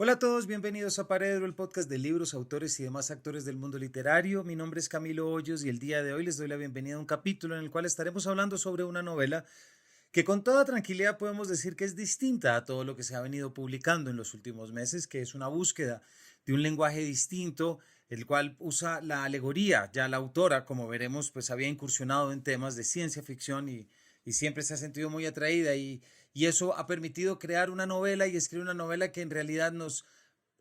Hola a todos, bienvenidos a Paredro, el podcast de libros, autores y demás actores del mundo literario. Mi nombre es Camilo Hoyos y el día de hoy les doy la bienvenida a un capítulo en el cual estaremos hablando sobre una novela que con toda tranquilidad podemos decir que es distinta a todo lo que se ha venido publicando en los últimos meses, que es una búsqueda de un lenguaje distinto, el cual usa la alegoría. Ya la autora, como veremos, pues había incursionado en temas de ciencia ficción y siempre se ha sentido muy atraída y eso ha permitido crear una novela y escribir una novela que en realidad nos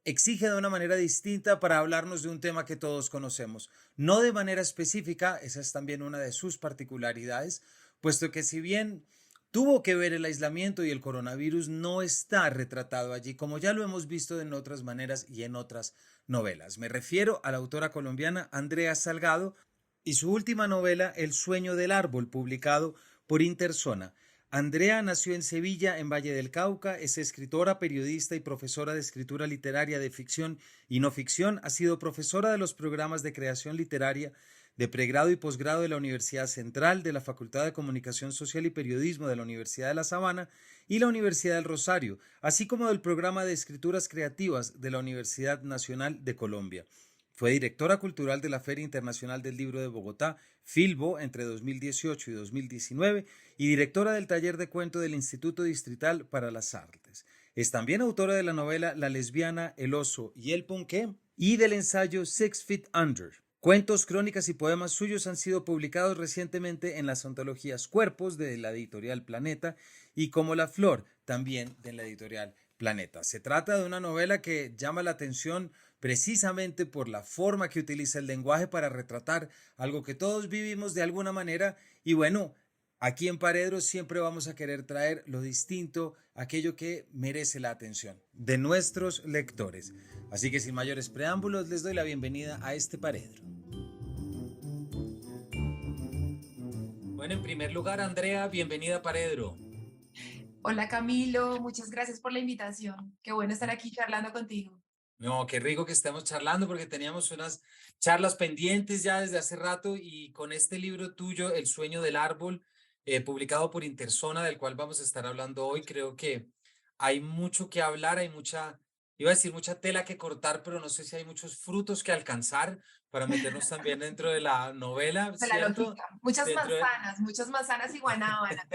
exige de una manera distinta para hablarnos de un tema que todos conocemos. No de manera específica, esa es también una de sus particularidades, puesto que si bien tuvo que ver el aislamiento y el coronavirus, no está retratado allí, como ya lo hemos visto en otras maneras y en otras novelas. Me refiero a la autora colombiana Andrea Salgado y su última novela, El sueño del árbol, publicado por Interzona. Andrea nació en Sevilla, en Valle del Cauca, es escritora, periodista y profesora de escritura literaria de ficción y no ficción. Ha sido profesora de los programas de creación literaria de pregrado y posgrado de la Universidad Central, de la Facultad de Comunicación Social y Periodismo de la Universidad de La Sabana y la Universidad del Rosario, así como del programa de escrituras creativas de la Universidad Nacional de Colombia. Fue directora cultural de la Feria Internacional del Libro de Bogotá, Filbo, entre 2018 y 2019, y directora del taller de cuento del Instituto Distrital para las Artes. Es también autora de la novela La lesbiana, el oso y el ponqué y del ensayo Six Feet Under. Cuentos, crónicas y poemas suyos han sido publicados recientemente en las antologías Cuerpos de la editorial Planeta y Como la Flor, también de la editorial Planeta. Se trata de una novela que llama la atención precisamente por la forma que utiliza el lenguaje para retratar algo que todos vivimos de alguna manera y bueno, aquí en Paredro siempre vamos a querer traer lo distinto, aquello que merece la atención de nuestros lectores. Así que sin mayores preámbulos les doy la bienvenida a este Paredro. Bueno, en primer lugar, Andrea, bienvenida a Paredro. Hola Camilo, muchas gracias por la invitación. Qué bueno estar aquí charlando contigo. No, qué rico que estemos charlando porque teníamos unas charlas pendientes ya desde hace rato y con este libro tuyo, El sueño del árbol, publicado por Interzona, del cual vamos a estar hablando hoy, creo que hay mucho que hablar, hay mucha, iba a decir mucha tela que cortar, pero no sé si hay muchos frutos que alcanzar para meternos también dentro de la novela, De la ¿cierto? lotica. Dentro de... Muchas manzanas y guanábanas.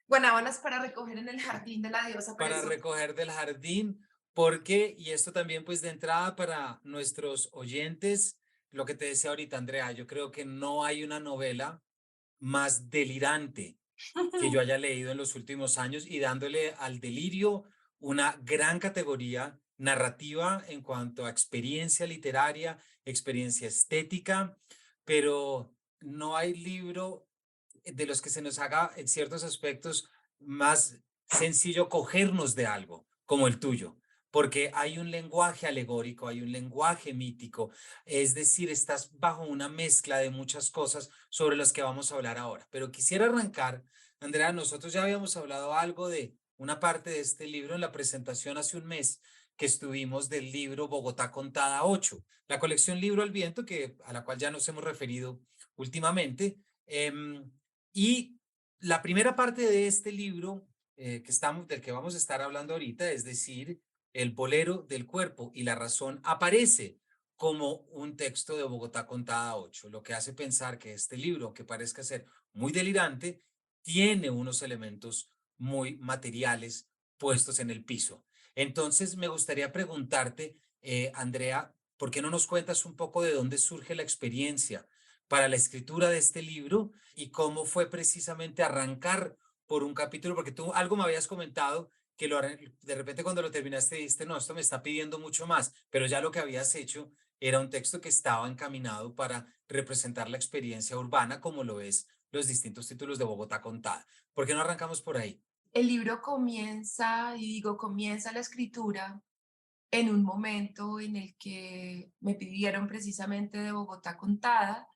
Guanábanas para recoger en el jardín de la diosa para perezosa. recoger del jardín, porque, y esto también pues de entrada para nuestros oyentes, lo que te decía ahorita, Andrea, yo creo que no hay una novela más delirante que yo haya leído en los últimos años y dándole al delirio una gran categoría narrativa en cuanto a experiencia literaria, experiencia estética, pero no hay libro de los que se nos haga en ciertos aspectos más sencillo cogernos de algo como el tuyo, porque hay un lenguaje alegórico, hay un lenguaje mítico, es decir, estás bajo una mezcla de muchas cosas sobre las que vamos a hablar ahora. Pero quisiera arrancar, Andrea, nosotros ya habíamos hablado algo de una parte de este libro en la presentación hace un mes que estuvimos del libro Bogotá contada 8, la colección Libro al Viento, que, a la cual ya nos hemos referido últimamente. Y la primera parte de este libro del que vamos a estar hablando ahorita, es decir, El bolero del cuerpo y la razón, aparece como un texto de Bogotá contada a 8, lo que hace pensar que este libro, que parezca ser muy delirante, tiene unos elementos muy materiales puestos en el piso. Entonces, me gustaría preguntarte, Andrea, ¿por qué no nos cuentas un poco de dónde surge la experiencia para la escritura de este libro y cómo fue precisamente arrancar por un capítulo? Porque tú algo me habías comentado que de repente cuando lo terminaste dijiste, no, esto me está pidiendo mucho más, pero ya lo que habías hecho era un texto que estaba encaminado para representar la experiencia urbana como lo es los distintos títulos de Bogotá contada. ¿Por qué no arrancamos por ahí? El libro comienza, y digo, comienza la escritura en un momento en el que me pidieron precisamente de Bogotá contada,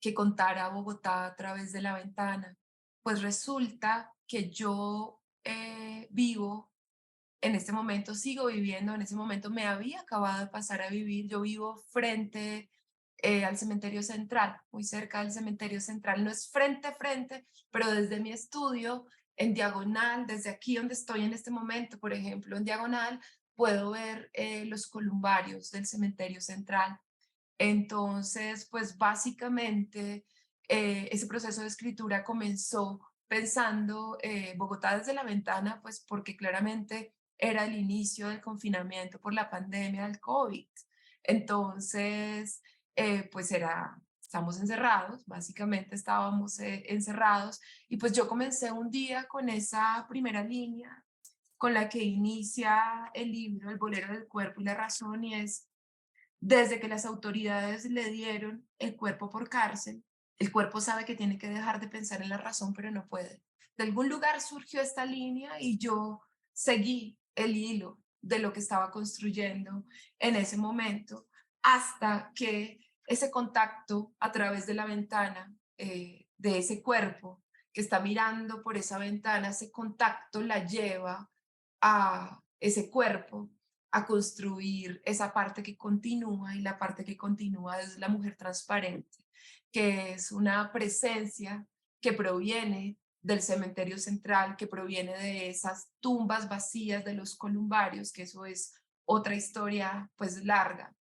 que contara Bogotá a través de la ventana. Pues resulta que yo vivo en este momento, sigo viviendo, en ese momento me había acabado de pasar a vivir, yo vivo frente al cementerio central, muy cerca del cementerio central, no es frente a frente, pero desde mi estudio, en diagonal, desde aquí donde estoy en este momento, por ejemplo, en diagonal, puedo ver los columbarios del cementerio central. Entonces, pues básicamente ese proceso de escritura comenzó pensando Bogotá desde la ventana, pues porque claramente era el inicio del confinamiento por la pandemia del COVID. Entonces, pues estamos encerrados, básicamente estábamos encerrados y pues yo comencé un día con esa primera línea con la que inicia el libro, El bolero del cuerpo y la razón, y es desde que las autoridades le dieron el cuerpo por cárcel, el cuerpo sabe que tiene que dejar de pensar en la razón, pero no puede. De algún lugar surgió esta línea y yo seguí el hilo de lo que estaba construyendo en ese momento hasta que ese contacto a través de la ventana de ese cuerpo que está mirando por esa ventana, ese contacto la lleva a ese cuerpo a construir esa parte que continúa y la parte que continúa es la mujer transparente, que es una presencia que proviene del cementerio central, que proviene de esas tumbas vacías de los columbarios, que eso es otra historia pues larga,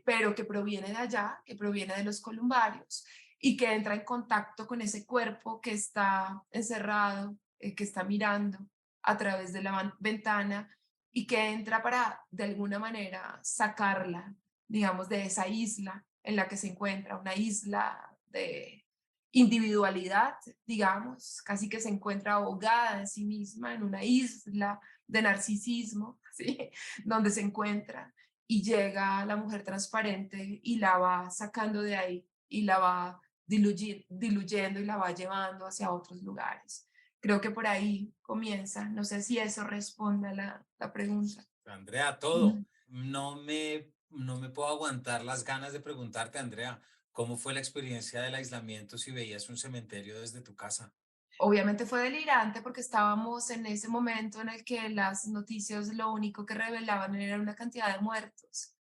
pero que proviene de allá, que proviene de los columbarios y que entra en contacto con ese cuerpo que está encerrado, que está mirando a través de la ventana y que entra para, de alguna manera, sacarla, digamos, de esa isla en la que se encuentra, una isla de individualidad, digamos, casi que se encuentra ahogada en sí misma, en una isla de narcisismo, ¿sí? Donde se encuentra y llega la mujer transparente y la va sacando de ahí y la va diluyendo y la va llevando hacia otros lugares. Creo que por ahí comienza. No sé si eso responde a la pregunta. Andrea, todo. Mm. No me puedo aguantar las ganas de preguntarte, Andrea, ¿cómo fue la experiencia del aislamiento si veías un cementerio desde tu casa? Obviamente fue delirante porque estábamos en ese momento en el que las noticias lo único que revelaban era una cantidad de muertos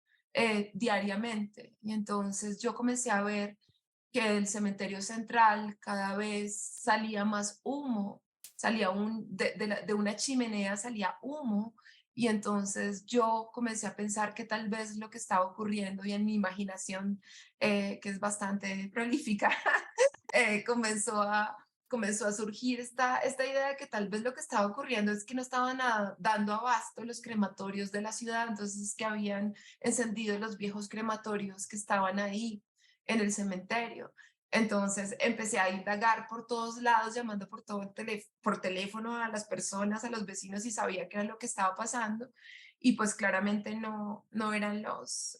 diariamente. Y entonces yo comencé a ver que del cementerio central cada vez salía más humo, de una chimenea salía humo, y entonces yo comencé a pensar que tal vez lo que estaba ocurriendo y en mi imaginación, que es bastante prolífica, eh, comenzó a, comenzó a surgir esta idea de que tal vez lo que estaba ocurriendo es que no estaban dando abasto los crematorios de la ciudad, entonces que habían encendido los viejos crematorios que estaban ahí en el cementerio. Entonces empecé a indagar por todos lados, llamando por teléfono a las personas, a los vecinos y sabía qué era lo que estaba pasando. Y pues claramente no eran los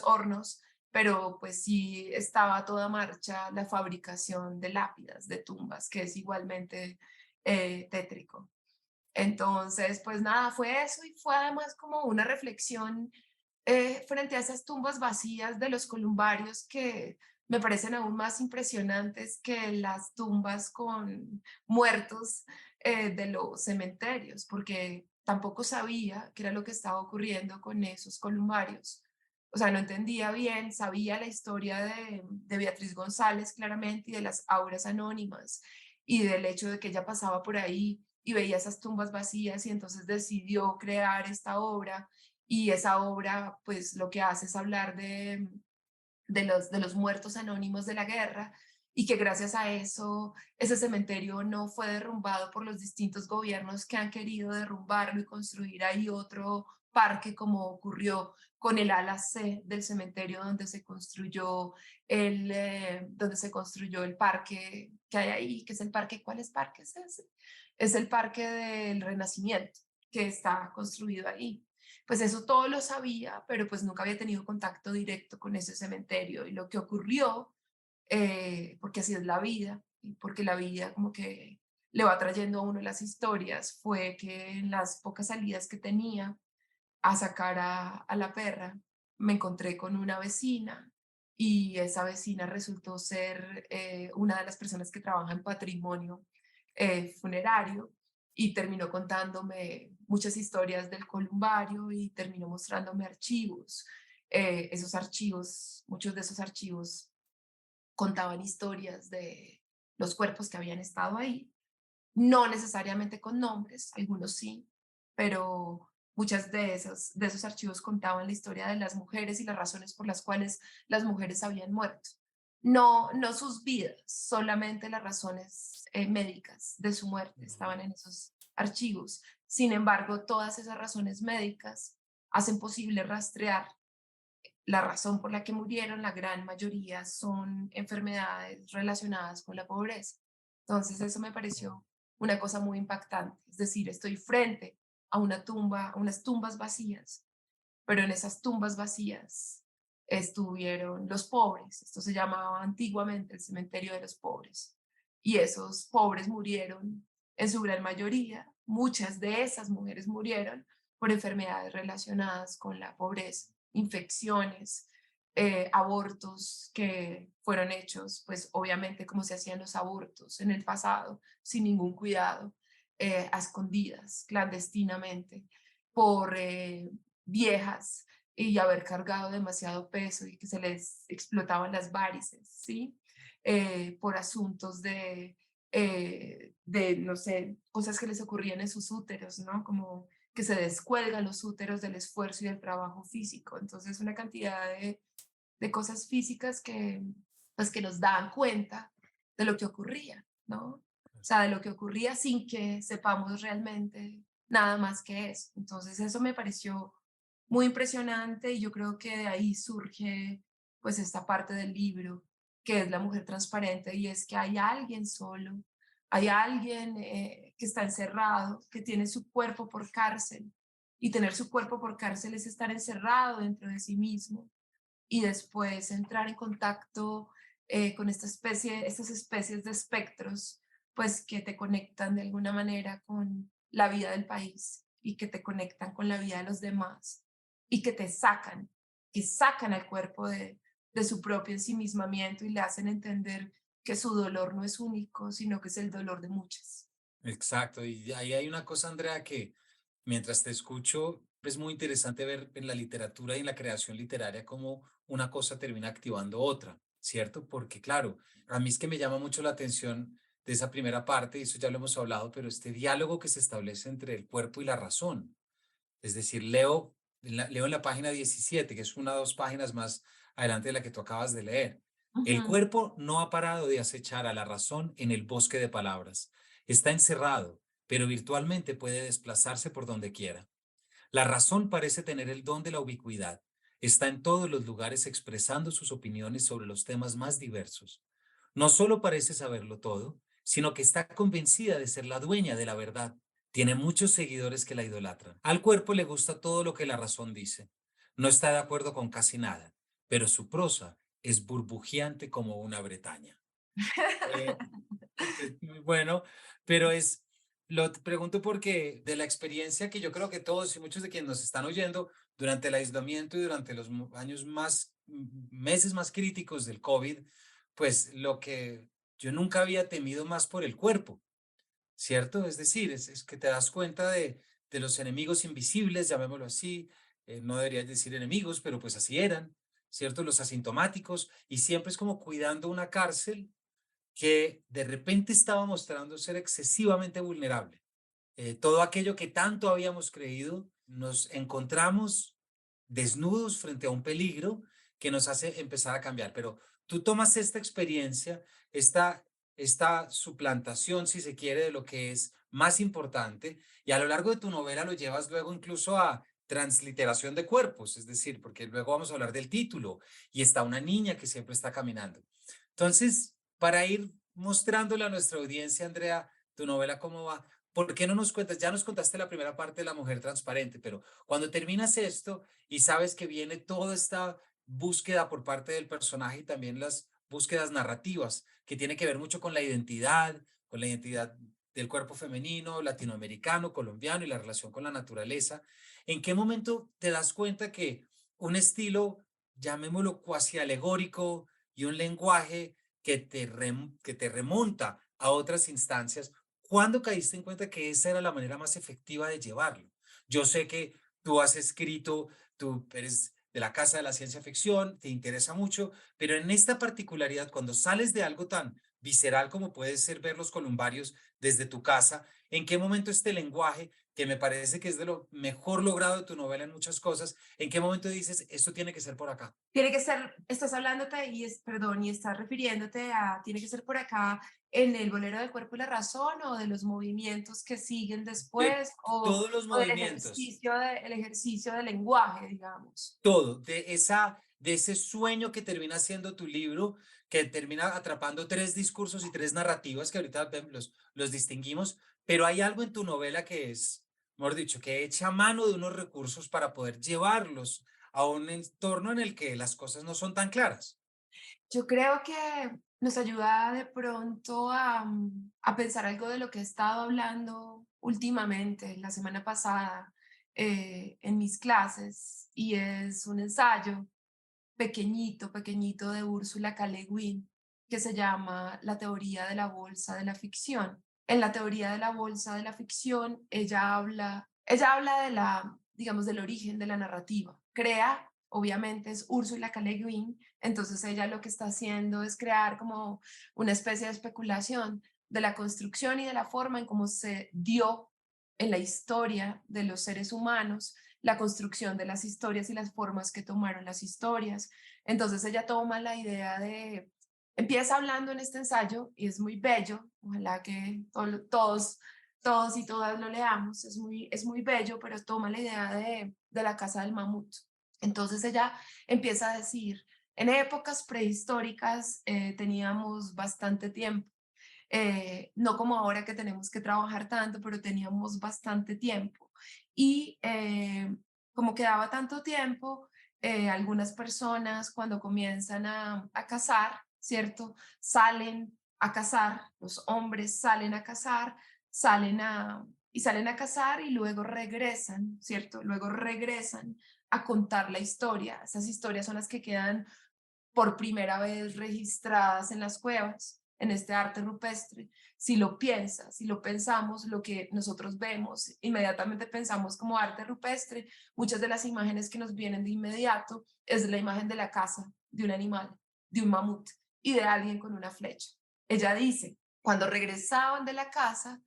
hornos, pero pues sí estaba a toda marcha la fabricación de lápidas, de tumbas, que es igualmente tétrico. Entonces, pues nada, fue eso y fue además como una reflexión frente a esas tumbas vacías de los columbarios que me parecen aún más impresionantes que las tumbas con muertos de los cementerios, porque tampoco sabía qué era lo que estaba ocurriendo con esos columbarios. O sea, no entendía bien, sabía la historia de Beatriz González claramente y de las auras anónimas y del hecho de que ella pasaba por ahí y veía esas tumbas vacías y entonces decidió crear esta obra y esa obra pues lo que hace es hablar de los muertos anónimos de la guerra y que gracias a eso ese cementerio no fue derrumbado por los distintos gobiernos que han querido derrumbarlo y construir ahí otro parque como ocurrió con el ala C del cementerio donde se construyó el parque que hay ahí, que es el parque, ¿cuál es parque es ese? Es el parque del Renacimiento que está construido ahí. Pues eso todo lo sabía, pero pues nunca había tenido contacto directo con ese cementerio. Y lo que ocurrió, porque así es la vida, y porque la vida como que le va trayendo a uno las historias, fue que en las pocas salidas que tenía a sacar a la perra, me encontré con una vecina y esa vecina resultó ser una de las personas que trabaja en patrimonio funerario y terminó contándome muchas historias del columbario y terminó mostrándome archivos. Esos archivos, muchos de esos archivos contaban historias de los cuerpos que habían estado ahí, no necesariamente con nombres, algunos sí, pero muchas de esos archivos contaban la historia de las mujeres y las razones por las cuales las mujeres habían muerto. No sus vidas, solamente las razones médicas de su muerte estaban en esos archivos. Sin embargo, todas esas razones médicas hacen posible rastrear la razón por la que murieron. La gran mayoría son enfermedades relacionadas con la pobreza. Entonces, eso me pareció una cosa muy impactante. Es decir, estoy frente a una tumba, a unas tumbas vacías, pero en esas tumbas vacías estuvieron los pobres. Esto se llamaba antiguamente el cementerio de los pobres. Y esos pobres murieron en su gran mayoría. Muchas de esas mujeres murieron por enfermedades relacionadas con la pobreza, infecciones, abortos que fueron hechos, pues obviamente como se hacían los abortos en el pasado, sin ningún cuidado, a escondidas, clandestinamente, por viejas y haber cargado demasiado peso y que se les explotaban las varices, ¿sí? Por asuntos no sé, cosas que les ocurrían en sus úteros, ¿no? Como que se descuelgan los úteros del esfuerzo y del trabajo físico. Entonces, una cantidad de cosas físicas que, pues, que nos daban cuenta de lo que ocurría, ¿no? O sea, de lo que ocurría sin que sepamos realmente nada más que eso. Entonces, eso me pareció muy impresionante y yo creo que de ahí surge, pues, esta parte del libro, que es la mujer transparente, y es que hay alguien solo, hay alguien que está encerrado, que tiene su cuerpo por cárcel, y tener su cuerpo por cárcel es estar encerrado dentro de sí mismo y después entrar en contacto con estas especies de espectros, pues que te conectan de alguna manera con la vida del país y que te conectan con la vida de los demás y que sacan al cuerpo de su propio ensimismamiento y le hacen entender que su dolor no es único, sino que es el dolor de muchas. Exacto, y ahí hay una cosa, Andrea, que mientras te escucho, es muy interesante ver en la literatura y en la creación literaria cómo una cosa termina activando otra, ¿cierto? Porque claro, a mí es que me llama mucho la atención de esa primera parte, y eso ya lo hemos hablado, pero este diálogo que se establece entre el cuerpo y la razón. Es decir, leo en la página 17, que es una o dos páginas más adelante de la que tú acabas de leer. El Ujú. cuerpo no ha parado de acechar a la razón en el bosque de palabras. Está encerrado, pero virtualmente puede desplazarse por donde quiera. La razón parece tener el don de la ubicuidad. Está en todos los lugares expresando sus opiniones sobre los temas más diversos. No solo parece saberlo todo, sino que está convencida de ser la dueña de la verdad. Tiene muchos seguidores que la idolatran. Al cuerpo le gusta todo lo que la razón dice. No está de acuerdo con casi nada, pero su prosa es burbujeante como una Bretaña. Eh, es muy bueno, pero lo te pregunto porque de la experiencia que yo creo que todos y muchos de quienes nos están oyendo durante el aislamiento y durante los años meses más críticos del COVID, pues lo que yo nunca había temido más por el cuerpo, ¿cierto? Es decir, es que te das cuenta de los enemigos invisibles, llamémoslo así, no deberías decir enemigos, pero pues así eran, ¿cierto? Los asintomáticos, y siempre es como cuidando una cárcel que de repente estaba mostrando ser excesivamente vulnerable. Todo aquello que tanto habíamos creído, nos encontramos desnudos frente a un peligro que nos hace empezar a cambiar. Pero tú tomas esta experiencia, esta, esta suplantación, si se quiere, de lo que es más importante, y a lo largo de tu novela lo llevas luego incluso a transliteración de cuerpos, es decir, porque luego vamos a hablar del título y está una niña que siempre está caminando. Entonces, para ir mostrándole a nuestra audiencia, Andrea, tu novela cómo va, ¿por qué no nos cuentas? Ya nos contaste la primera parte de La Mujer Transparente, pero cuando terminas esto y sabes que viene toda esta búsqueda por parte del personaje y también las búsquedas narrativas, que tiene que ver mucho con la identidad del cuerpo femenino, latinoamericano, colombiano y la relación con la naturaleza, ¿en qué momento te das cuenta que un estilo, llamémoslo cuasi alegórico, y un lenguaje que te remonta a otras instancias, ¿cuándo caíste en cuenta que esa era la manera más efectiva de llevarlo? Yo sé que tú has escrito, tú eres de la Casa de la Ciencia Ficción, te interesa mucho, pero en esta particularidad, cuando sales de algo tan visceral como puede ser ver los columbarios desde tu casa, ¿en qué momento este lenguaje que me parece que es de lo mejor logrado de tu novela en muchas cosas, ¿en qué momento dices, esto tiene que ser por acá? Tiene que ser, estás hablándote perdón, y estás refiriéndote a, tiene que ser por acá en el bolero del cuerpo y la razón o de los movimientos que siguen De después todos los o movimientos, el ejercicio del lenguaje, digamos. todo, de ese sueño que termina siendo tu libro, que termina atrapando 3 discursos y 3 narrativas que ahorita los distinguimos, pero hay algo en tu novela que es, mejor dicho, que echa mano de unos recursos para poder llevarlos a un entorno en el que las cosas no son tan claras. Yo creo que nos ayuda de pronto a pensar algo de lo que he estado hablando últimamente, la semana pasada, en mis clases, y es un ensayo pequeñito, pequeñito de Úrsula K. Le Guin, que se llama La teoría de la bolsa de la ficción. En la teoría de la bolsa de la ficción, ella habla de la, digamos, del origen de la narrativa. Crea, obviamente, es Úrsula K. Le Guin, entonces ella lo que está haciendo es crear como una especie de especulación de la construcción y de la forma en cómo se dio en la historia de los seres humanos la construcción de las historias y las formas que tomaron las historias. Entonces ella toma la idea empieza hablando en este ensayo y es muy bello, ojalá que todos y todas lo leamos, es muy bello, pero toma la idea de la casa del mamut. Entonces ella empieza a decir, en épocas prehistóricas teníamos bastante tiempo, no como ahora que tenemos que trabajar tanto, pero teníamos bastante tiempo. Y como quedaba tanto tiempo, algunas personas cuando comienzan a cazar, ¿cierto? Salen a cazar, los hombres salen a cazar, salen a cazar y luego regresan, ¿cierto? Luego regresan a contar la historia. Esas historias son las que quedan por primera vez registradas en las cuevas, en este arte rupestre. Si lo piensas, si lo pensamos, lo que nosotros vemos, inmediatamente pensamos como arte rupestre, muchas de las imágenes que nos vienen de inmediato es la imagen de la caza de un animal, de un mamut y de alguien con una flecha. Ella dice, cuando regresaban de la casa,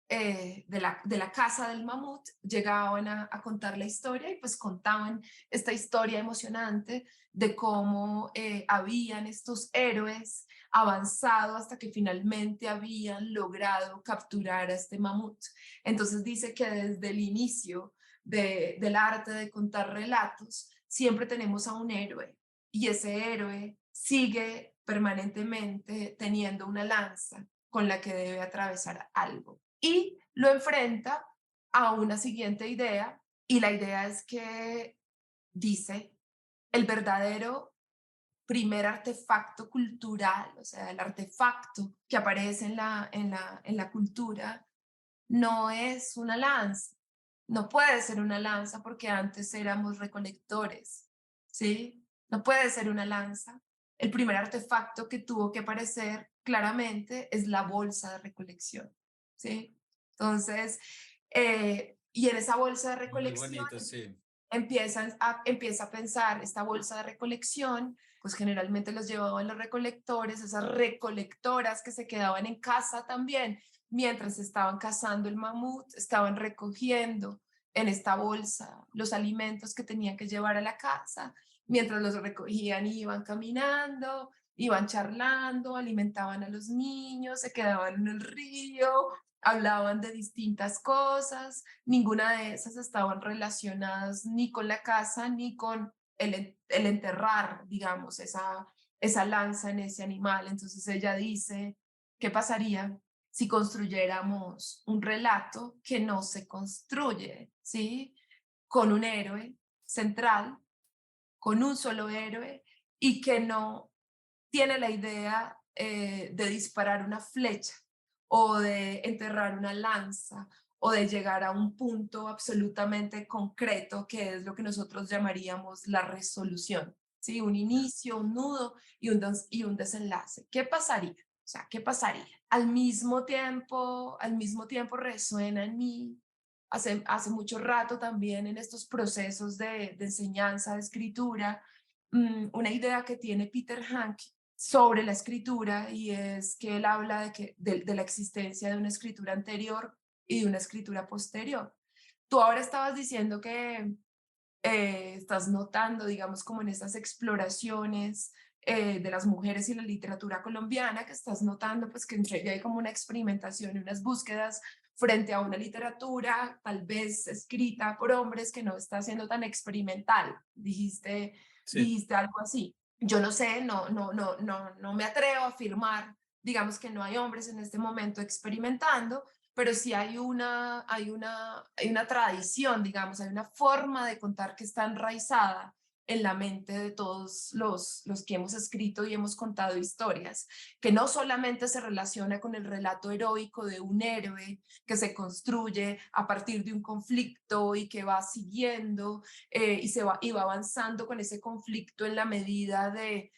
de la casa del mamut, llegaban a contar la historia y pues contaban esta historia emocionante de cómo habían estos héroes avanzado hasta que finalmente habían logrado capturar a este mamut. Entonces dice que desde el inicio del arte de contar relatos, siempre tenemos a un héroe y ese héroe sigue permanentemente teniendo una lanza con la que debe atravesar algo y lo enfrenta a una siguiente idea y la idea es que dice el verdadero primer artefacto cultural, o sea, el artefacto que aparece en la cultura, no es una lanza, no puede ser una lanza porque antes éramos recolectores, ¿sí? No puede ser una lanza. El primer artefacto que tuvo que aparecer claramente es la bolsa de recolección, ¿sí? Entonces, y en esa bolsa de Muy recolección bonito, sí. empieza a pensar esta bolsa de recolección, pues generalmente los llevaban los recolectores, esas recolectoras que se quedaban en casa también, mientras estaban cazando el mamut, estaban recogiendo en esta bolsa los alimentos que tenían que llevar a la casa, mientras los recogían iban caminando, iban charlando, alimentaban a los niños, se quedaban en el río, hablaban de distintas cosas, ninguna de esas estaban relacionadas ni con la casa ni con el enterrar, digamos, esa lanza en ese animal. Entonces ella dice, ¿qué pasaría si construyéramos un relato que no se construye, ¿sí? Con un héroe central, con un solo héroe y que no tiene la idea de disparar una flecha o de enterrar una lanza o de llegar a un punto absolutamente concreto que es lo que nosotros llamaríamos la resolución, ¿sí? Un Ya. inicio, un nudo y un desenlace. ¿Qué pasaría? O sea, ¿qué pasaría? Al mismo tiempo resuena en mí, hace mucho rato también en estos procesos de enseñanza, de escritura, una idea que tiene Peter Hanke sobre la escritura y es que él habla de la existencia de una escritura anterior y de una escritura posterior. Tú ahora estabas diciendo que estás notando, digamos, como en estas exploraciones de las mujeres y la literatura colombiana, que estás notando pues que entre ellas hay como una experimentación y unas búsquedas frente a una literatura tal vez escrita por hombres que no está siendo tan experimental. Sí. Dijiste algo así. Yo no sé, no me atrevo a afirmar, digamos que no hay hombres en este momento experimentando, pero sí hay una tradición, digamos, hay una forma de contar que está enraizada en la mente de todos los que hemos escrito y hemos contado historias, que no solamente se relaciona con el relato heroico de un héroe que se construye a partir de un conflicto y que va siguiendo y va avanzando con ese conflicto en la medida de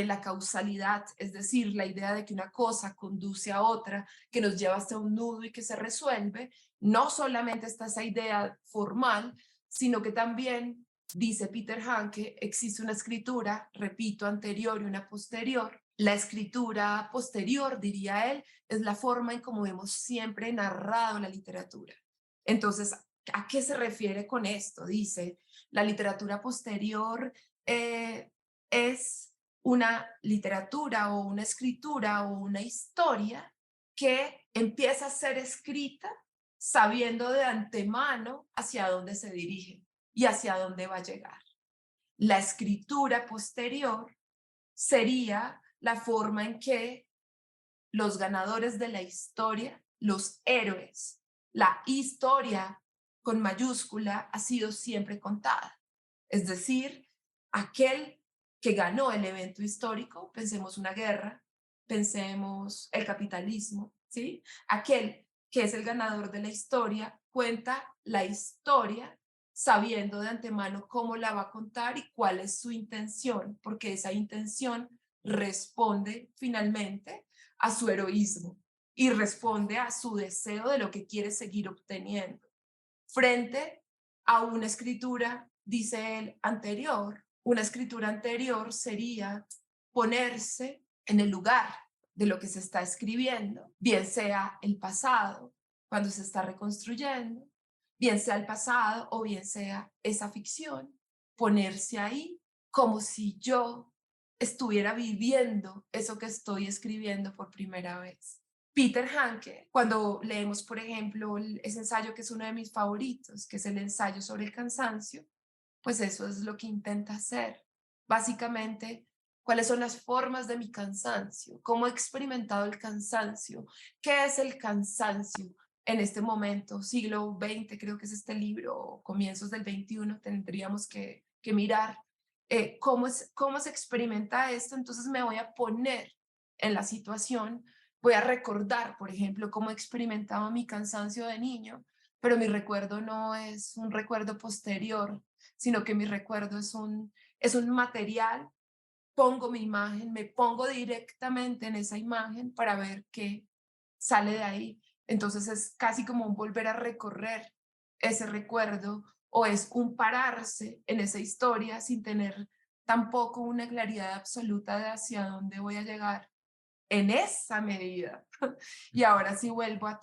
la causalidad, es decir, la idea de que una cosa conduce a otra, que nos lleva hasta un nudo y que se resuelve. No solamente está esa idea formal, sino que también, dice Peter Hanke, existe una escritura, repito, anterior y una posterior. La escritura posterior, diría él, es la forma en cómo hemos siempre narrado la literatura. Entonces, ¿a qué se refiere con esto? Dice, la literatura posterior es una literatura o una escritura o una historia que empieza a ser escrita sabiendo de antemano hacia dónde se dirige y hacia dónde va a llegar. La escritura posterior sería la forma en que los ganadores de la historia, los héroes, la historia con mayúscula ha sido siempre contada. Es decir, aquel que ganó el evento histórico, pensemos una guerra, pensemos el capitalismo, ¿sí? Aquel que es el ganador de la historia cuenta la historia sabiendo de antemano cómo la va a contar y cuál es su intención, porque esa intención responde finalmente a su heroísmo y responde a su deseo de lo que quiere seguir obteniendo. Frente a una escritura, dice él, anterior, una escritura anterior sería ponerse en el lugar de lo que se está escribiendo, bien sea el pasado, cuando se está reconstruyendo, bien sea el pasado o bien sea esa ficción, ponerse ahí como si yo estuviera viviendo eso que estoy escribiendo por primera vez. Peter Hanke, cuando leemos, por ejemplo, ese ensayo que es uno de mis favoritos, que es el ensayo sobre el cansancio, pues eso es lo que intenta hacer. Básicamente, cuáles son las formas de mi cansancio, cómo he experimentado el cansancio, qué es el cansancio en este momento, siglo XX, creo que es este libro, comienzos del XXI, tendríamos que mirar cómo se experimenta esto, entonces me voy a poner en la situación, voy a recordar, por ejemplo, cómo experimentaba mi cansancio de niño, pero mi recuerdo no es un recuerdo posterior, sino que mi recuerdo es un material, pongo mi imagen, me pongo directamente en esa imagen para ver qué sale de ahí. Entonces es casi como un volver a recorrer ese recuerdo o es un pararse en esa historia sin tener tampoco una claridad absoluta de hacia dónde voy a llegar en esa medida. Y ahora sí vuelvo a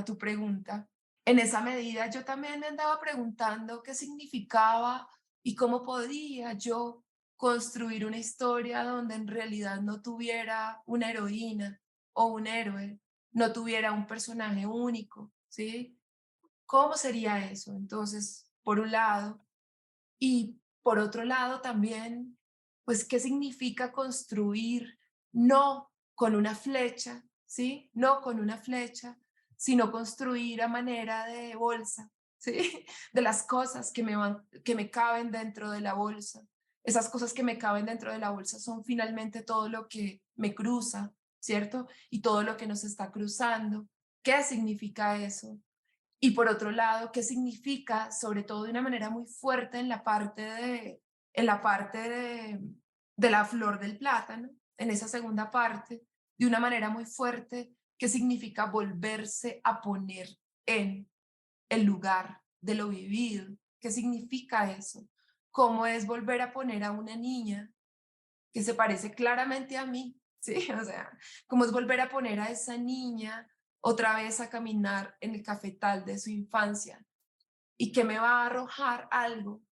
tu pregunta. En esa medida yo también me andaba preguntando qué significaba y cómo podía yo construir una historia donde en realidad no tuviera una heroína o un héroe, no tuviera un personaje único, ¿sí? ¿Cómo sería eso? Entonces, por un lado, y por otro lado también, pues, ¿qué significa construir no con una flecha, ¿sí? No con una flecha, sino construir a manera de bolsa, ¿sí? De las cosas que me caben dentro de la bolsa. Esas cosas que me caben dentro de la bolsa son finalmente todo lo que me cruza, ¿cierto? Y todo lo que nos está cruzando. ¿Qué significa eso? Y por otro lado, ¿qué significa, sobre todo de una manera muy fuerte en la parte de la flor del plátano, en esa segunda parte, de una manera muy fuerte, qué significa volverse a poner en el lugar de lo vivido? ¿Qué significa eso? ¿Cómo es volver a poner a una niña que se parece claramente a mí? ¿Sí? O sea, ¿cómo es volver a poner a esa niña otra vez a caminar en el cafetal de su infancia? y que me va a arrojar algo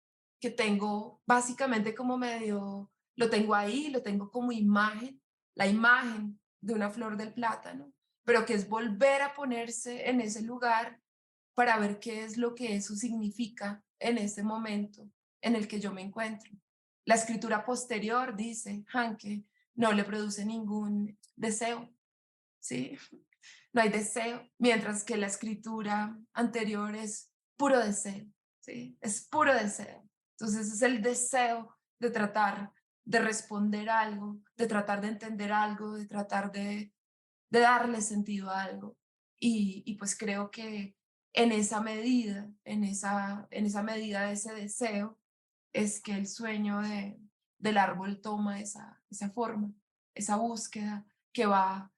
que tengo básicamente como medio, lo tengo ahí, lo tengo como imagen, la imagen de una flor del plátano, pero que es volver a ponerse en ese lugar para ver qué es lo que eso significa en este momento en el que yo me encuentro. La escritura posterior, dice Hanke, no le produce ningún deseo, ¿sí? No hay deseo, mientras que la escritura anterior es puro deseo, ¿sí? Es puro deseo. Entonces es el deseo de tratar de responder algo, de tratar de entender algo, de tratar de darle sentido a algo. Y pues creo que en esa medida, en esa medida de ese deseo, es que el sueño del árbol toma esa forma, esa búsqueda que va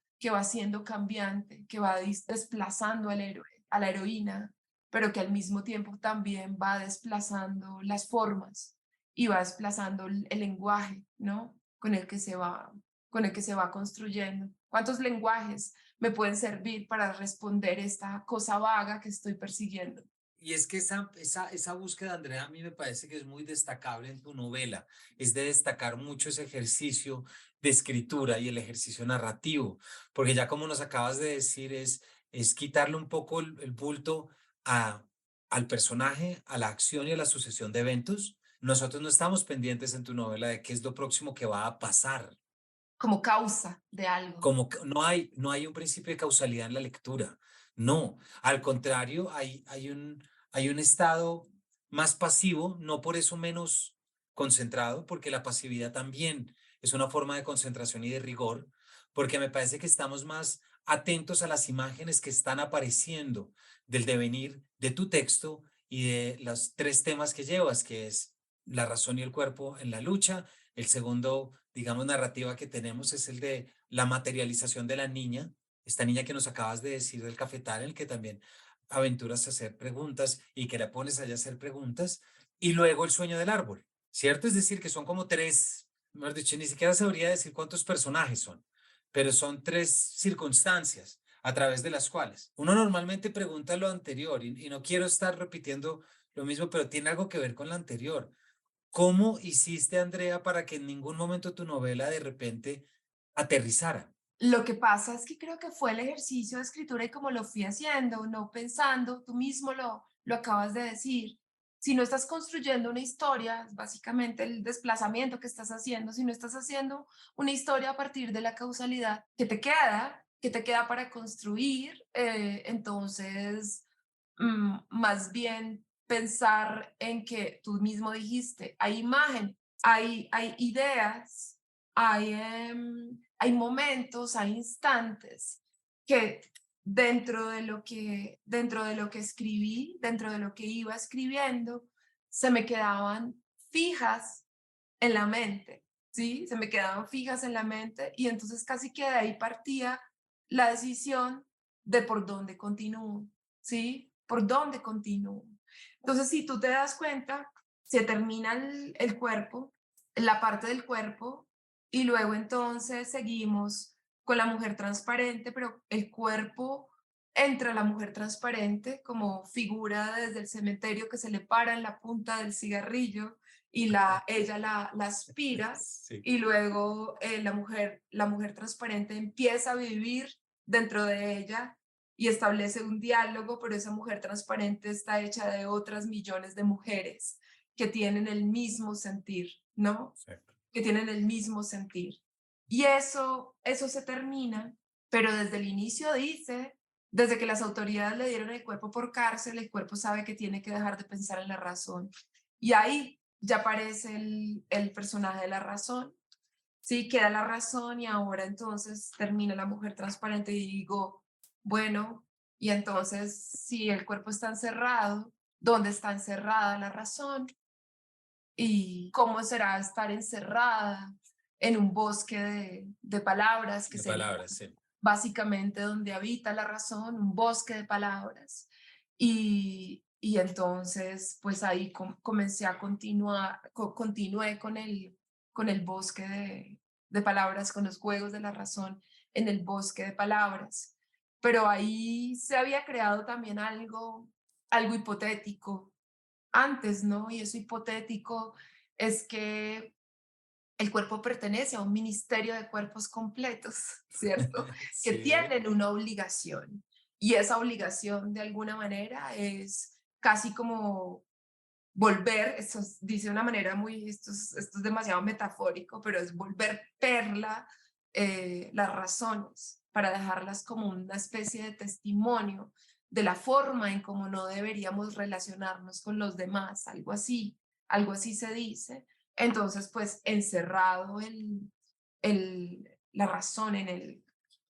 siendo cambiante, que va desplazando al héroe, a la heroína, pero que al mismo tiempo también va desplazando las formas y va desplazando el lenguaje, ¿no? Con el que se va construyendo. ¿Cuántos lenguajes me pueden servir para responder esta cosa vaga que estoy persiguiendo? Y es que esa búsqueda, Andrea, a mí me parece que es muy destacable en tu novela. Es de destacar mucho ese ejercicio de escritura y el ejercicio narrativo, porque ya como nos acabas de decir, es quitarle un poco el bulto a, al personaje, a la acción y a la sucesión de eventos. Nosotros no estamos pendientes en tu novela de qué es lo próximo que va a pasar. Como causa de algo. Como que no hay un principio de causalidad en la lectura. No, al contrario, hay un estado más pasivo, no por eso menos concentrado, porque la pasividad también es una forma de concentración y de rigor, porque me parece que estamos más atentos a las imágenes que están apareciendo del devenir de tu texto y de los tres temas que llevas, que es la razón y el cuerpo en la lucha. El segundo, digamos, narrativa que tenemos es el de la materialización de la niña, esta niña que nos acabas de decir del cafetal, en el que también aventuras a hacer preguntas y que la pones allá a hacer preguntas, y luego el sueño del árbol, ¿cierto? Es decir, que son como tres, mejor dicho, ni siquiera sabría decir cuántos personajes son, pero son tres circunstancias a través de las cuales uno normalmente pregunta lo anterior y no quiero estar repitiendo lo mismo, pero tiene algo que ver con lo anterior. ¿Cómo hiciste, Andrea, para que en ningún momento tu novela de repente aterrizara? Lo que pasa es que creo que fue el ejercicio de escritura y como lo fui haciendo, no pensando, tú mismo lo acabas de decir. Si no estás construyendo una historia, es básicamente el desplazamiento que estás haciendo, si no estás haciendo una historia a partir de la causalidad que te queda para construir, entonces más bien pensar en que tú mismo dijiste, hay imagen, hay ideas, hay momentos, hay instantes que dentro de lo que escribí, dentro de lo que iba escribiendo, se me quedaban fijas en la mente, ¿sí? Se me quedaban fijas en la mente y entonces casi que de ahí partía la decisión de por dónde continúo, ¿sí? ¿Por dónde continúo? Entonces, si tú te das cuenta, se termina el cuerpo, la parte del cuerpo, y luego entonces seguimos con la mujer transparente, pero el cuerpo entra la mujer transparente como figura desde el cementerio que se le para en la punta del cigarrillo y ella la aspira Sí. y luego la mujer transparente empieza a vivir dentro de ella y establece un diálogo, pero esa mujer transparente está hecha de otras millones de mujeres que tienen el mismo sentir, ¿no? Exacto. Que tienen el mismo sentir. Y eso se termina, pero desde el inicio dice, desde que las autoridades le dieron el cuerpo por cárcel, el cuerpo sabe que tiene que dejar de pensar en la razón. Y ahí ya aparece el personaje de la razón, sí, queda la razón y ahora entonces termina la mujer transparente y digo, bueno, y entonces si el cuerpo está encerrado, ¿dónde está encerrada la razón? ¿Y cómo será estar encerrada en un bosque de palabras que De sería palabras, sí. básicamente donde habita la razón, un bosque de palabras? Y entonces, pues ahí comencé a continuar, continué con el bosque de palabras, con los juegos de la razón en el bosque de palabras. Pero ahí se había creado también algo hipotético antes, ¿no? Y eso hipotético es que el cuerpo pertenece a un ministerio de cuerpos completos, ¿cierto? Que Sí, tienen una obligación. Y esa obligación, de alguna manera, es casi como volver, dice de una manera muy, esto es demasiado metafórico, pero es volver perla las razones para dejarlas como una especie de testimonio de la forma en cómo no deberíamos relacionarnos con los demás, algo así se dice. Entonces, pues encerrado la razón en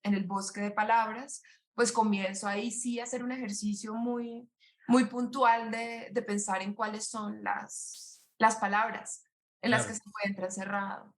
el bosque de palabras, pues comienzo ahí sí a hacer un ejercicio muy puntual de pensar en cuáles son las palabras en las que claro, se encuentra encerrado,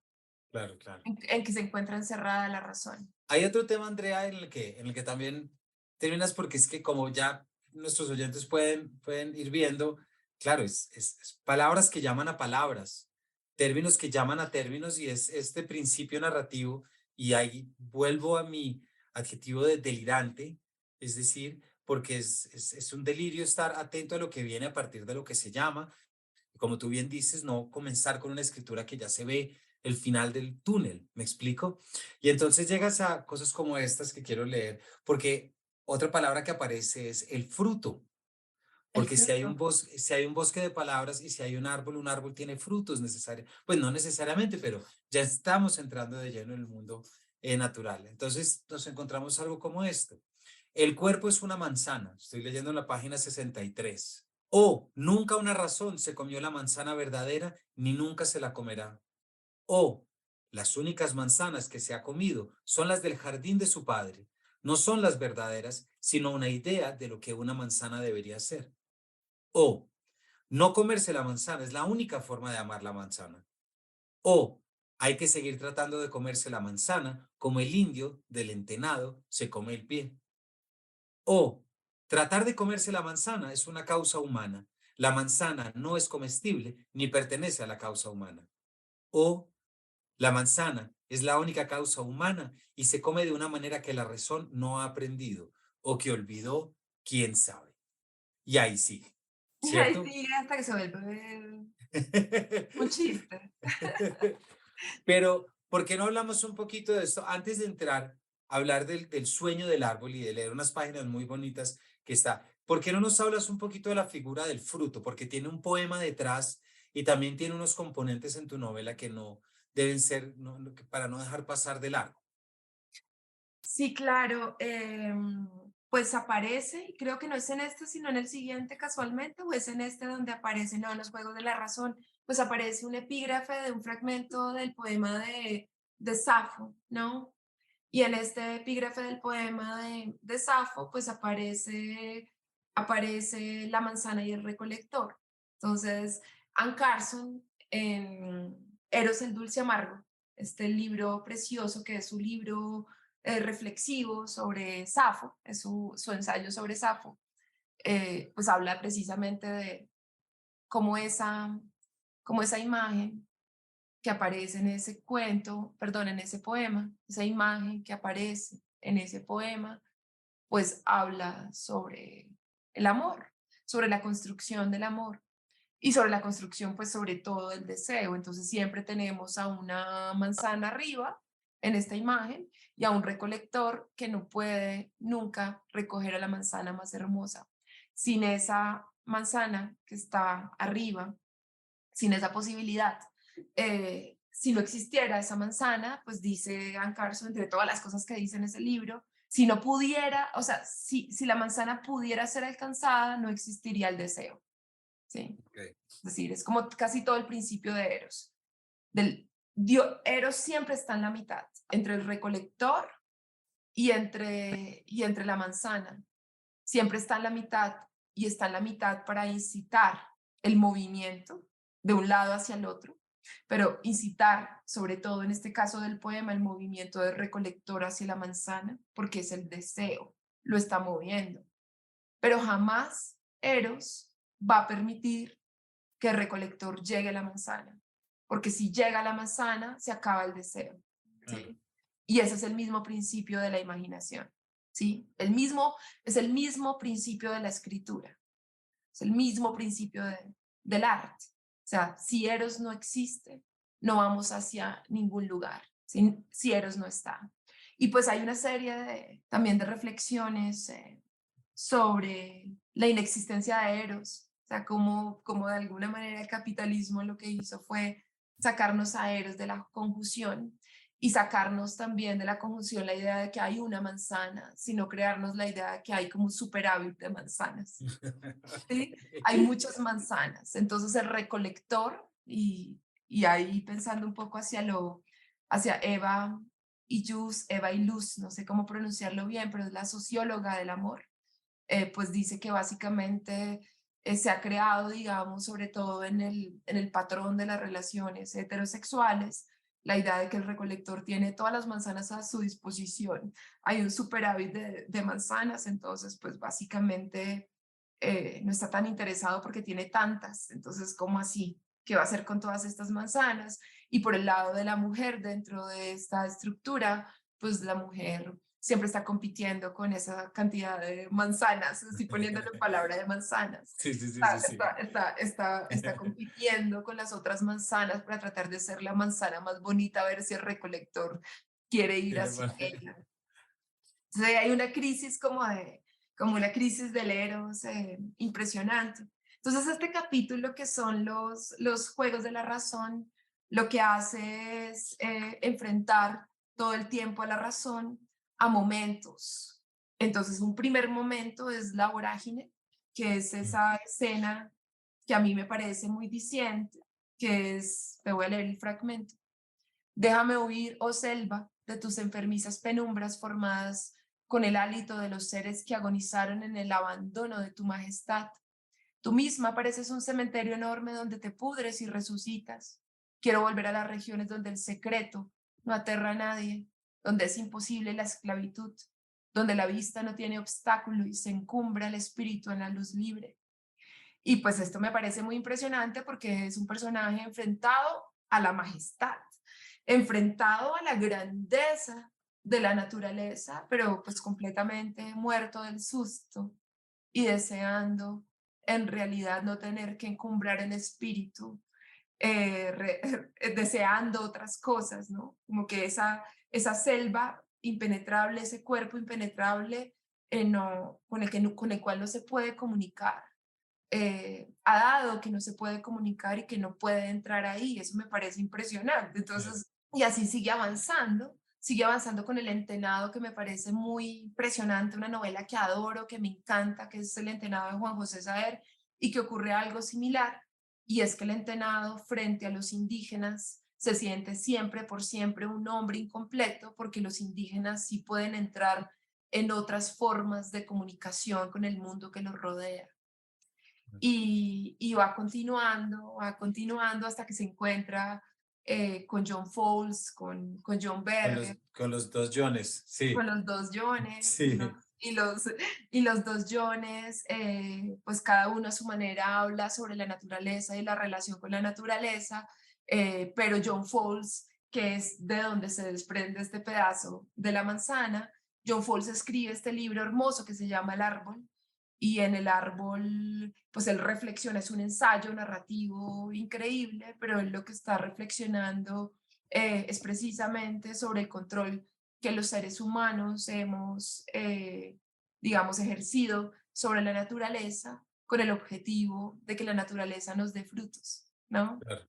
claro, claro. en que se encuentra encerrada la razón. Hay otro tema, Andrea, en el que también terminas porque es que como ya nuestros oyentes pueden ir viendo, claro, es palabras que llaman a palabras, términos que llaman a términos y es este principio narrativo y ahí vuelvo a mi adjetivo de delirante, es decir, porque es un delirio estar atento a lo que viene a partir de lo que se llama, como tú bien dices, no comenzar con una escritura que ya se ve el final del túnel, ¿me explico? Y entonces llegas a cosas como estas que quiero leer, porque otra palabra que aparece es el fruto, El porque fruto. si hay un bosque de palabras y si hay un árbol tiene frutos necesarios, pues no necesariamente, pero ya estamos entrando de lleno en el mundo natural. Entonces nos encontramos algo como esto. El cuerpo es una manzana, estoy leyendo en la página 63. O nunca una razón se comió la manzana verdadera, ni nunca se la comerá. O las únicas manzanas que se ha comido son las del jardín de su padre. No son las verdaderas, sino una idea de lo que una manzana debería ser. O no comerse la manzana es la única forma de amar la manzana. O hay que seguir tratando de comerse la manzana como el indio del entenado se come el pie. O tratar de comerse la manzana es una causa humana. La manzana no es comestible ni pertenece a la causa humana. O la manzana es la única causa humana y se come de una manera que la razón no ha aprendido o que olvidó, quién sabe. Y ahí sigue, Ahí ¿cierto? sigue hasta que se vuelve un chiste. Pero, ¿por qué no hablamos un poquito de esto antes de entrar a hablar del sueño del árbol y de leer unas páginas muy bonitas que está? ¿Por qué no nos hablas un poquito de la figura del fruto? Porque tiene un poema detrás y también tiene unos componentes en tu novela que no deben ser, para no dejar pasar de largo. Sí, claro. Pues aparece, y creo que no es en este, sino en el siguiente casualmente, o es en este donde aparece, no, en los Juegos de la Razón, pues aparece un epígrafe de un fragmento del poema de Safo, ¿no? Y en este epígrafe del poema de Safo, pues aparece la manzana y el recolector. Entonces, Anne Carson, en Eros el dulce amargo, este libro precioso que es su libro reflexivo sobre Safo, es su ensayo sobre Safo, pues habla precisamente de cómo cómo esa imagen que aparece en ese cuento, perdón, en ese poema, esa imagen que aparece en ese poema, pues habla sobre el amor, sobre la construcción del amor y sobre la construcción, pues sobre todo el deseo. Entonces siempre tenemos a una manzana arriba en esta imagen y a un recolector que no puede nunca recoger a la manzana más hermosa. Sin esa manzana que está arriba, sin esa posibilidad. Si no existiera esa manzana, pues dice Anne Carson, entre todas las cosas que dice en ese libro, si no pudiera, o sea, si la manzana pudiera ser alcanzada, no existiría el deseo. ¿Sí? Okay. Es decir, es como casi todo el principio de Eros. Eros siempre está en la mitad, entre el recolector y entre la manzana. Siempre está en la mitad y está en la mitad para incitar el movimiento de un lado hacia el otro, pero incitar, sobre todo en este caso del poema, el movimiento del recolector hacia la manzana, porque es el deseo, lo está moviendo. Pero jamás Eros va a permitir que el recolector llegue a la manzana, porque si llega a la manzana, se acaba el deseo. Claro. ¿Sí? Y ese es el mismo principio de la imaginación. ¿Sí? Es el mismo principio de la escritura. Es el mismo principio del arte. O sea, si Eros no existe, no vamos hacia ningún lugar, si Eros no está. Y pues hay una serie también de reflexiones sobre la inexistencia de Eros, o sea, como de alguna manera el capitalismo lo que hizo fue sacarnos a Eros de la conjunción y sacarnos también de la conjunción la idea de que hay una manzana, sino crearnos la idea de que hay como un superávit de manzanas. ¿Sí? Hay muchas manzanas, entonces el recolector y ahí pensando un poco hacia Eva y Luz, no sé cómo pronunciarlo bien, pero es la socióloga del amor, pues dice que básicamente se ha creado, digamos, sobre todo en el patrón de las relaciones heterosexuales, la idea de que el recolector tiene todas las manzanas a su disposición. Hay un superávit de manzanas, entonces, pues básicamente no está tan interesado porque tiene tantas. Entonces, ¿cómo así? ¿Qué va a hacer con todas estas manzanas? Y por el lado de la mujer dentro de esta estructura, pues la mujer siempre está compitiendo con esa cantidad de manzanas, estoy poniéndole palabra de manzanas. Sí, sí, sí, Está, sí, sí. está compitiendo con las otras manzanas para tratar de ser la manzana más bonita, a ver si el recolector quiere ir Tiene hacia más- ella. Entonces hay una crisis como una crisis del Eros impresionante. Entonces este capítulo que son los juegos de la razón, lo que hace es enfrentar todo el tiempo a la razón a momentos. Entonces un primer momento es la vorágine, que es esa escena que a mí me parece muy diciente, que es, te voy a leer el fragmento. Déjame huir, oh selva, de tus enfermizas penumbras formadas con el hálito de los seres que agonizaron en el abandono de tu majestad. Tú misma pareces un cementerio enorme donde te pudres y resucitas. Quiero volver a las regiones donde el secreto no aterra a nadie, donde es imposible la esclavitud, donde la vista no tiene obstáculo y se encumbra el espíritu en la luz libre. Y pues esto me parece muy impresionante porque es un personaje enfrentado a la majestad, enfrentado a la grandeza de la naturaleza, pero pues completamente muerto del susto y deseando en realidad no tener que encumbrar el espíritu, deseando otras cosas, ¿no? Como que esa selva impenetrable, ese cuerpo impenetrable no, con el cual no se puede comunicar ha dado que no se puede comunicar y que no puede entrar ahí. Eso me parece impresionante. Claro. Entonces, y así sigue avanzando con El Entenado, que me parece muy impresionante, una novela que adoro, que me encanta, que es El Entenado de Juan José Saer, y que ocurre algo similar, y es que el entenado frente a los indígenas se siente siempre por siempre un hombre incompleto, porque los indígenas sí pueden entrar en otras formas de comunicación con el mundo que los rodea y va continuando hasta que se encuentra con John Fowles, con John Berger, Con los dos Jones, con sí, los dos Jones sí. y los dos Jones, pues cada uno a su manera habla sobre la naturaleza y la relación con la naturaleza, pero John Fowles, que es de donde se desprende este pedazo de la manzana, John Fowles escribe este libro hermoso que se llama El árbol, y en el árbol, pues él reflexiona, es un ensayo narrativo increíble, pero él lo que está reflexionando es precisamente sobre el control que los seres humanos hemos, digamos, ejercido sobre la naturaleza con el objetivo de que la naturaleza nos dé frutos, ¿no? Claro.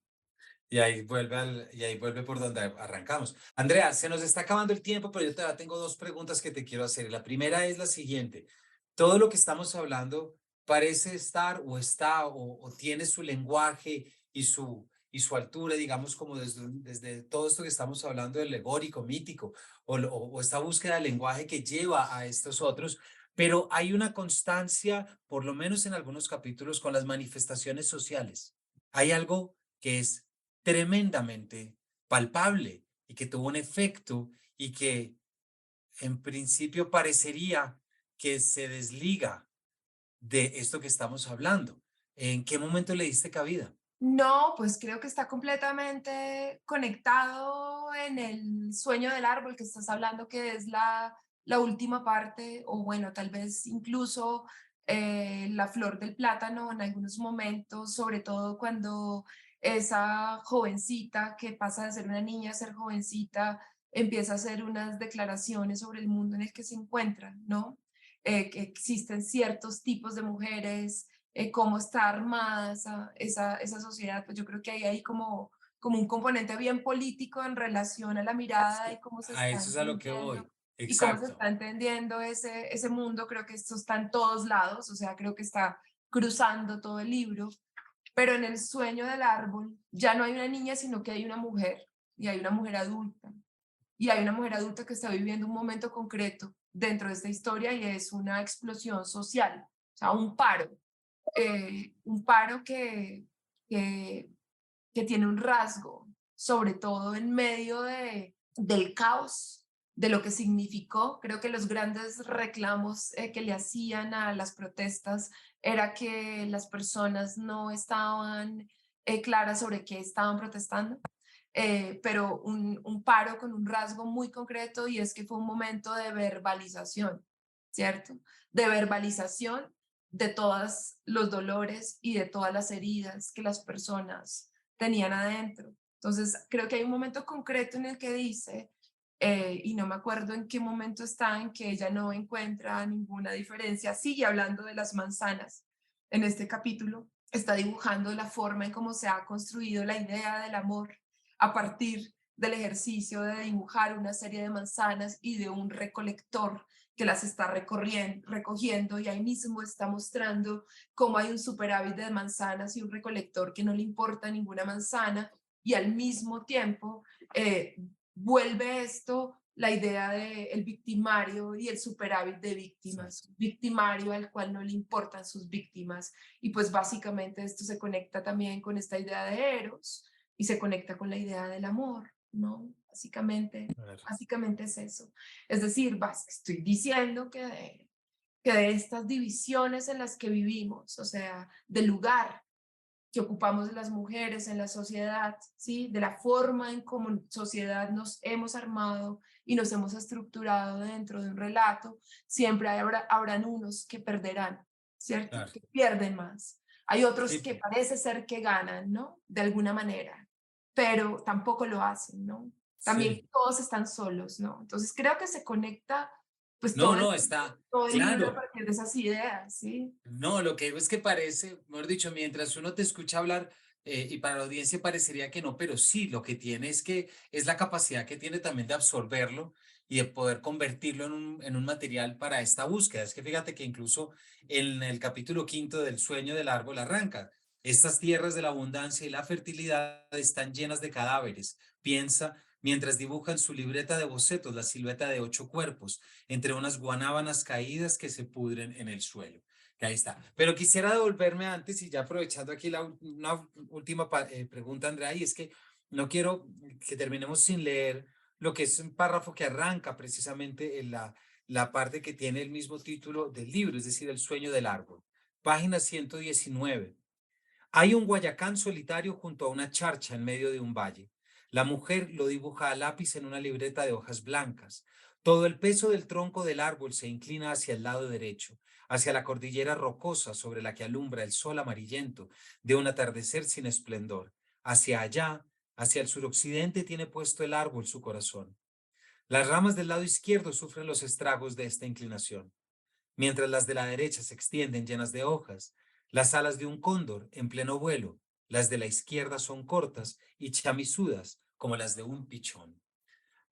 Y ahí vuelve por donde arrancamos. Andrea, se nos está acabando el tiempo, pero yo todavía tengo dos preguntas que te quiero hacer. La primera es la siguiente. Todo lo que estamos hablando parece estar o está o tiene su lenguaje y su altura, digamos, como desde todo esto que estamos hablando del legórico, mítico, o esta búsqueda del lenguaje que lleva a estos otros, pero hay una constancia, por lo menos en algunos capítulos, con las manifestaciones sociales. Hay algo que es tremendamente palpable y que tuvo un efecto y que en principio parecería que se desliga de esto que estamos hablando. ¿En qué momento le diste cabida? No, pues creo que está completamente conectado en el sueño del árbol que estás hablando, que es la última parte, o bueno, tal vez incluso la flor del plátano en algunos momentos, sobre todo cuando esa jovencita que pasa de ser una niña a ser jovencita empieza a hacer unas declaraciones sobre el mundo en el que se encuentra, ¿no? Que existen ciertos tipos de mujeres, cómo está armada esa sociedad, pues yo creo que hay ahí como un componente bien político en relación a la mirada y cómo se A está eso es a lo que entendiendo voy. y cómo se Exacto. está entendiendo ese mundo. Creo que esto está en todos lados, o sea, creo que está cruzando todo el libro, pero en el sueño del árbol ya no hay una niña, sino que hay una mujer, y hay una mujer adulta, y hay una mujer adulta que está viviendo un momento concreto dentro de esta historia y es una explosión social, o sea, un paro que, que tiene un rasgo, sobre todo en medio del caos, de lo que significó. Creo que los grandes reclamos que le hacían a las protestas era que las personas no estaban claras sobre qué estaban protestando, pero un paro con un rasgo muy concreto y es que fue un momento de verbalización, ¿cierto? De verbalización de todos los dolores y de todas las heridas que las personas tenían adentro. Entonces, creo que hay un momento concreto en el que dice, y no me acuerdo en qué momento está, en que ella no encuentra ninguna diferencia, sigue hablando de las manzanas en este capítulo, está dibujando la forma en cómo se ha construido la idea del amor a partir del ejercicio de dibujar una serie de manzanas y de un recolector que las está recogiendo y ahí mismo está mostrando cómo hay un superávit de manzanas y un recolector que no le importa ninguna manzana y al mismo tiempo eh, vuelve esto la idea del victimario y el superávit de víctimas, victimario al cual no le importan sus víctimas. Y pues básicamente esto se conecta también con esta idea de Eros y se conecta con la idea del amor, ¿no? Claro. Básicamente es eso. Es decir, estoy diciendo que de estas divisiones en las que vivimos, o sea, del lugar que ocupamos las mujeres en la sociedad, ¿sí? De la forma en cómo sociedad nos hemos armado y nos hemos estructurado dentro de un relato, siempre habrán unos que perderán, ¿cierto? Claro. Que pierden más. Hay otros que Sí. parece ser que ganan, ¿no? De alguna manera, pero tampoco lo hacen, ¿no? También Sí. todos están solos, ¿no? Entonces creo que se conecta pues No, no, está todo el libro a claro. partir de esas ideas, ¿sí? No, lo que digo es que parece, mejor dicho, mientras uno te escucha hablar, y para la audiencia parecería que no, pero sí, lo que tiene es que es la capacidad que tiene también de absorberlo y de poder convertirlo en un material para esta búsqueda. Es que fíjate que incluso en el capítulo quinto del sueño del árbol arranca. Estas tierras de la abundancia y la fertilidad están llenas de cadáveres. Piensa mientras dibuja en su libreta de bocetos la silueta de 8 cuerpos entre unas guanábanas caídas que se pudren en el suelo. Que ahí está. Pero quisiera devolverme antes y ya aprovechando aquí una última pregunta, Andrea, y es que no quiero que terminemos sin leer lo que es un párrafo que arranca precisamente en la parte que tiene el mismo título del libro, es decir, El sueño del árbol. Página 119. Hay un guayacán solitario junto a una charcha en medio de un valle. La mujer lo dibuja a lápiz en una libreta de hojas blancas. Todo el peso del tronco del árbol se inclina hacia el lado derecho, hacia la cordillera rocosa sobre la que alumbra el sol amarillento de un atardecer sin esplendor. Hacia allá, hacia el suroccidente, tiene puesto el árbol su corazón. Las ramas del lado izquierdo sufren los estragos de esta inclinación mientras las de la derecha se extienden llenas de hojas, las alas de un cóndor en pleno vuelo, las de la izquierda son cortas y chamisudas como las de un pichón.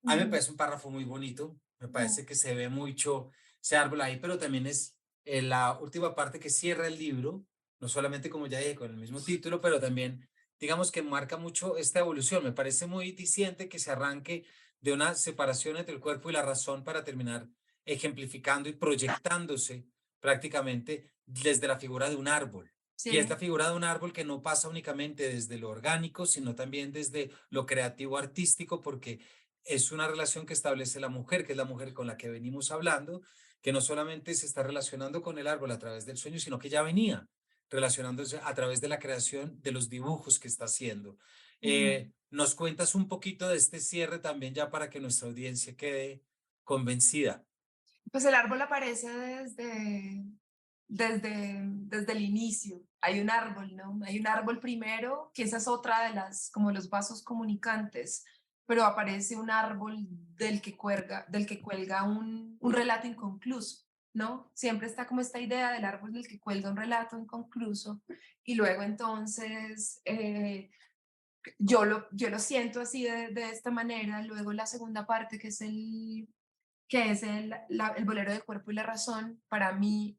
A mí me Ujú, parece un párrafo muy bonito, me ujú, parece que se ve mucho ese árbol ahí, pero también es la última parte que cierra el libro, no solamente como ya dije con el mismo título, pero también digamos que marca mucho esta evolución. Me parece muy diciente que se arranque de una separación entre el cuerpo y la razón para terminar ejemplificando y proyectándose prácticamente desde la figura de un árbol. Y es la sí. figura de un árbol que no pasa únicamente desde lo orgánico, sino también desde lo creativo artístico, porque es una relación que establece la mujer, que es la mujer con la que venimos hablando, que no solamente se está relacionando con el árbol a través del sueño, sino que ya venía relacionándose a través de la creación de los dibujos que está haciendo. Ujú. ¿Nos cuentas un poquito de este cierre también ya para que nuestra audiencia quede convencida? Pues el árbol aparece desde el inicio. Hay un árbol, ¿no? Hay un árbol primero, que esa es otra de las, como los vasos comunicantes, pero aparece un árbol del que cuelga un relato inconcluso, ¿no? Siempre está como esta idea del árbol del que cuelga un relato inconcluso y luego entonces yo lo siento así de esta manera. Luego la segunda parte, que es el bolero del cuerpo y la razón, para mí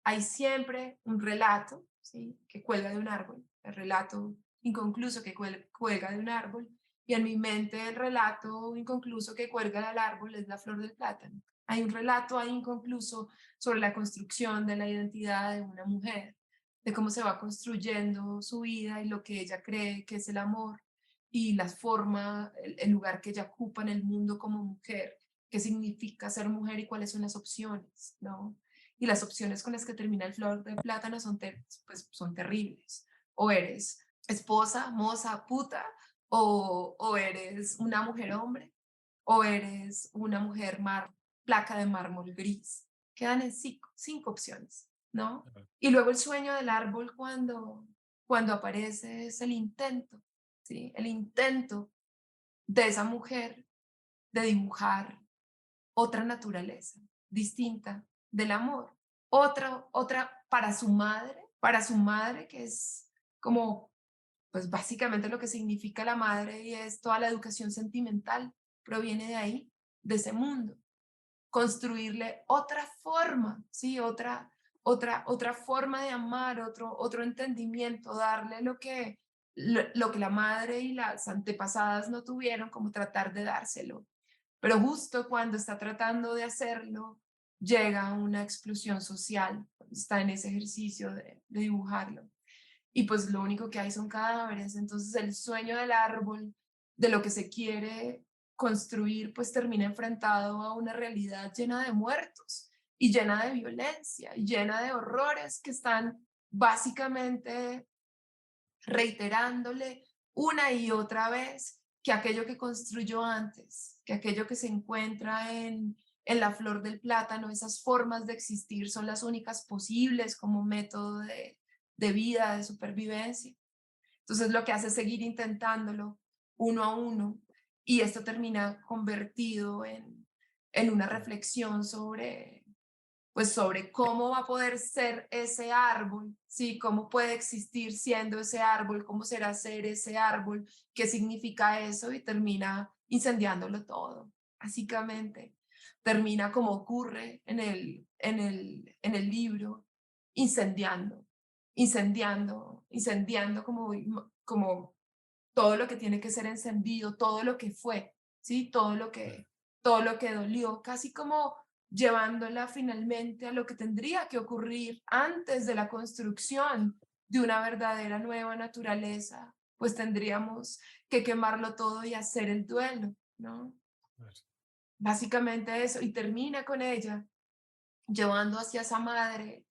hay siempre un relato, ¿sí? Que cuelga de un árbol, el relato inconcluso que cuelga de un árbol, y en mi mente el relato inconcluso que cuelga del árbol es la flor del plátano. Hay un relato ahí inconcluso sobre la construcción de la identidad de una mujer, de cómo se va construyendo su vida y lo que ella cree que es el amor y la forma, el lugar que ella ocupa en el mundo como mujer, qué significa ser mujer y cuáles son las opciones, ¿no? Y las opciones con las que termina el flor de plátano pues, son terribles. O eres esposa, moza, puta, o eres una mujer hombre, o eres una mujer placa de mármol gris. Quedan en cinco opciones, ¿no? Y luego el sueño del árbol cuando aparece es el intento, ¿sí? El intento de esa mujer de dibujar otra naturaleza distinta del amor. Otra para su madre, que es como, pues básicamente lo que significa la madre y es toda la educación sentimental, proviene de ahí, de ese mundo. Construirle otra forma, ¿sí? Otra forma de amar, otro entendimiento, darle lo que la madre y las antepasadas no tuvieron, como tratar de dárselo, pero justo cuando está tratando de hacerlo, llega una explosión social, está en ese ejercicio de dibujarlo. Y pues lo único que hay son cadáveres, entonces el sueño del árbol, de lo que se quiere construir, pues termina enfrentado a una realidad llena de muertos y llena de violencia y llena de horrores que están básicamente reiterándole una y otra vez que aquello que construyó antes, que aquello que se encuentra en la flor del plátano, esas formas de existir son las únicas posibles como método de vida, de supervivencia. Entonces lo que hace es seguir intentándolo uno a uno y esto termina convertido en una reflexión sobre cómo va a poder ser ese árbol, ¿sí? Cómo puede existir siendo ese árbol, cómo será ser ese árbol, qué significa eso y termina incendiándolo todo, básicamente. Termina como ocurre en el libro, incendiando, incendiando como todo lo que tiene que ser encendido, todo lo que fue, ¿sí? Todo lo que dolió, casi como llevándola finalmente a lo que tendría que ocurrir antes de la construcción de una verdadera nueva naturaleza, pues tendríamos que quemarlo todo y hacer el duelo, ¿no? Básicamente eso, y termina con ella llevando hacia esa madre,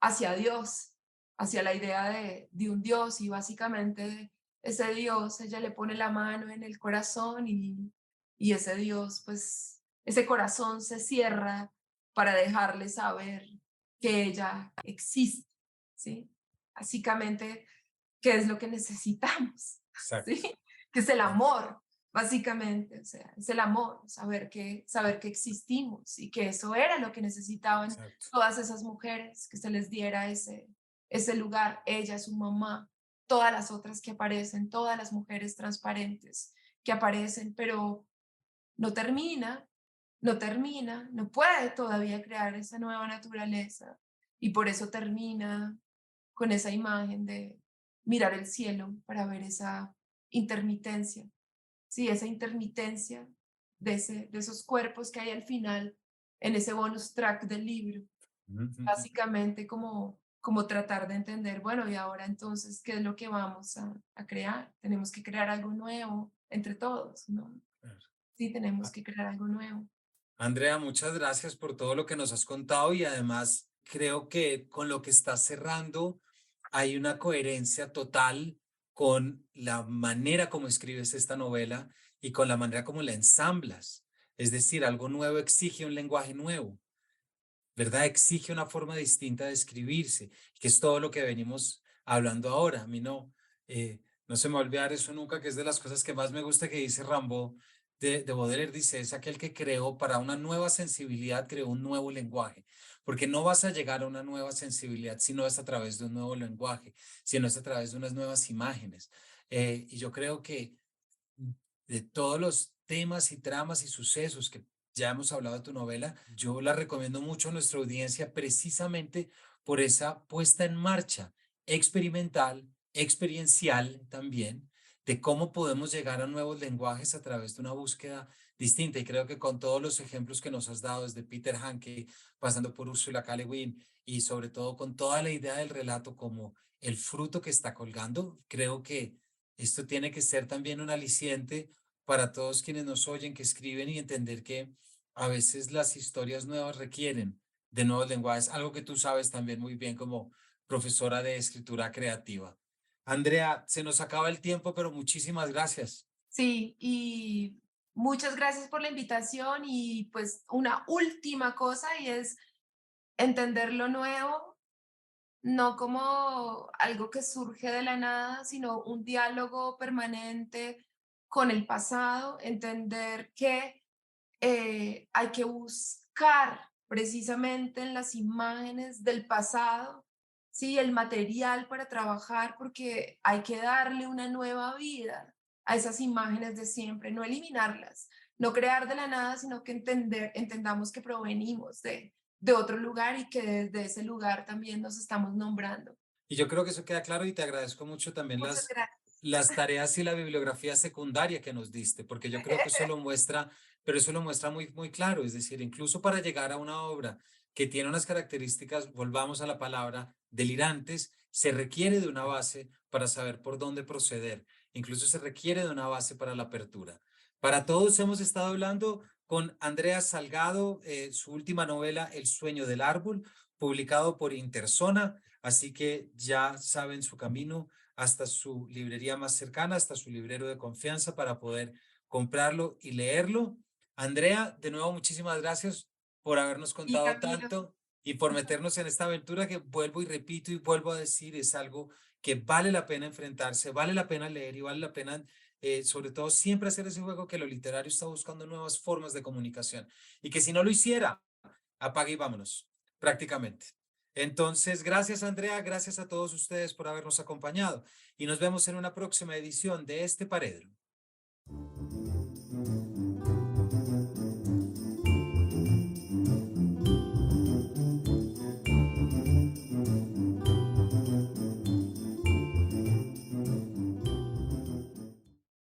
hacia Dios, hacia la idea de un Dios y básicamente ese Dios, ella le pone la mano en el corazón y ese Dios, pues ese corazón se cierra para dejarle saber que ella existe, ¿sí? Básicamente, ¿qué es lo que necesitamos? ¿Sí? Exacto. Que es el amor, básicamente, o sea, es el amor, saber que existimos y que eso era lo que necesitaban Exacto. todas esas mujeres, que se les diera ese lugar, ella, su mamá, todas las otras que aparecen, todas las mujeres transparentes que aparecen, pero no termina, no puede todavía crear esa nueva naturaleza y por eso termina con esa imagen de mirar el cielo para ver esa intermitencia, sí, esa intermitencia de esos cuerpos que hay al final en ese bonus track del libro. Ujú. Básicamente como tratar de entender, bueno, y ahora entonces, ¿qué es lo que vamos a crear? Tenemos que crear algo nuevo entre todos, ¿no? Claro. Sí, tenemos A- que crear algo nuevo. Andrea, muchas gracias por todo lo que nos has contado y además creo que con lo que estás cerrando hay una coherencia total con la manera como escribes esta novela y con la manera como la ensamblas. Es decir, algo nuevo exige un lenguaje nuevo. ¿verdad? Exige una forma distinta de escribirse, que es todo lo que venimos hablando ahora. A mí no se me va a olvidar eso nunca, que es de las cosas que más me gusta que dice Rimbaud de Baudelaire, dice, es aquel que creó para una nueva sensibilidad, creó un nuevo lenguaje, porque no vas a llegar a una nueva sensibilidad si no es a través de un nuevo lenguaje, si no es a través de unas nuevas imágenes. Y yo creo que de todos los temas y tramas y sucesos que ya hemos hablado de tu novela, yo la recomiendo mucho a nuestra audiencia precisamente por esa puesta en marcha experimental, experiencial también, de cómo podemos llegar a nuevos lenguajes a través de una búsqueda distinta. Y creo que con todos los ejemplos que nos has dado, desde Peter Hanke, pasando por Ursula K. Le Guin, y sobre todo con toda la idea del relato como el fruto que está colgando, creo que esto tiene que ser también un aliciente para todos quienes nos oyen, que escriben y entender que a veces las historias nuevas requieren de nuevos lenguajes, algo que tú sabes también muy bien como profesora de escritura creativa. Andrea, se nos acaba el tiempo, pero muchísimas gracias. Sí, y muchas gracias por la invitación y pues una última cosa y es entender lo nuevo, no como algo que surge de la nada, sino un diálogo permanente con el pasado, entender que hay que buscar precisamente en las imágenes del pasado, sí, el material para trabajar, porque hay que darle una nueva vida a esas imágenes de siempre, no eliminarlas, no crear de la nada, sino que entendamos que provenimos de otro lugar y que desde ese lugar también nos estamos nombrando. Y yo creo que eso queda claro y te agradezco mucho también Muchas gracias. las tareas y la bibliografía secundaria que nos diste, porque yo creo que eso lo muestra, pero eso lo muestra muy, muy claro. Es decir, incluso para llegar a una obra que tiene unas características, volvamos a la palabra, delirantes, se requiere de una base para saber por dónde proceder. Incluso se requiere de una base para la apertura. Para todos hemos estado hablando con Andrea Salgado, su última novela, El sueño del árbol, publicado por Interzona. Así que ya saben su camino hasta su librería más cercana, hasta su librero de confianza para poder comprarlo y leerlo. Andrea, de nuevo, muchísimas gracias por habernos Y contado Camilo, tanto y por meternos en esta aventura que vuelvo y repito y vuelvo a decir, es algo que vale la pena enfrentarse, vale la pena leer y vale la pena, sobre todo, siempre hacer ese juego que lo literario está buscando nuevas formas de comunicación y que si no lo hiciera, apague y vámonos, prácticamente. Entonces, gracias Andrea, gracias a todos ustedes por habernos acompañado y nos vemos en una próxima edición de este Paredro.